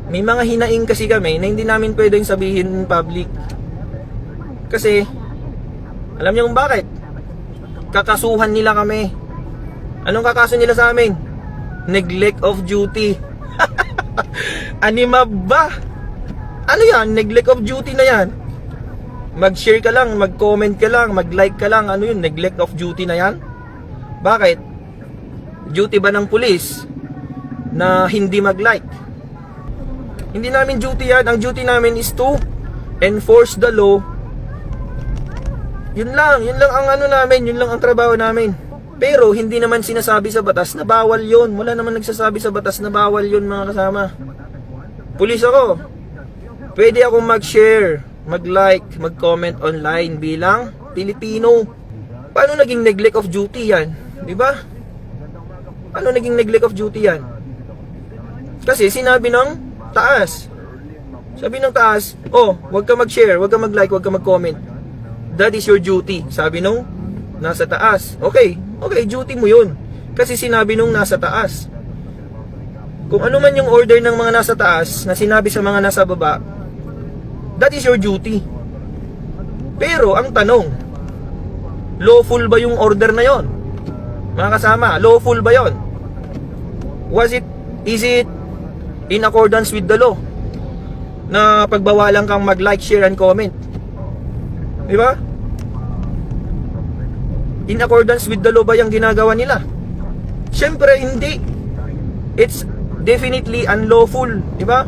may mga hinaing kasi kami na hindi namin pwedeng sabihin in public. Kasi, alam niyo kung bakit? Kakasuhan nila kami. Anong kakaso nila sa amin? Neglect of duty. Anima ba? Ano yan? Neglect of duty na yan. Mag-share ka lang, mag-comment ka lang, mag-like ka lang. Ano yun? Neglect of duty na yan? Bakit? Duty ba ng pulis na hindi mag-like? Hindi namin duty yan. Ang duty namin is to enforce the law. Yun lang ang ano namin, yun lang ang trabaho namin. Pero hindi naman sinasabi sa batas na bawal yun. Wala naman nagsasabi sa batas na bawal yun, mga kasama. Pulis ako. Pwede akong mag-share, mag-like, mag-comment online bilang Pilipino. Paano naging neglect of duty yan? Diba? Paano naging neglect of duty yan? Kasi sinabi ng taas. Sabi ng taas, oh, wag ka mag-share, wag ka mag-like, wag ka mag-comment. That is your duty. Sabi nung nasa taas. Okay, duty mo yun. Kasi sinabi nung nasa taas. Kung ano man yung order ng mga nasa taas na sinabi sa mga nasa baba, that is your duty. Pero ang tanong, lawful ba yung order na yon? Mga kasama, lawful ba yon? Is it in accordance with the law na pagbawalan kang mag-like, share, and comment? Diba? In accordance with the law ba yung ginagawa nila? Siyempre hindi. It's definitely unlawful, diba?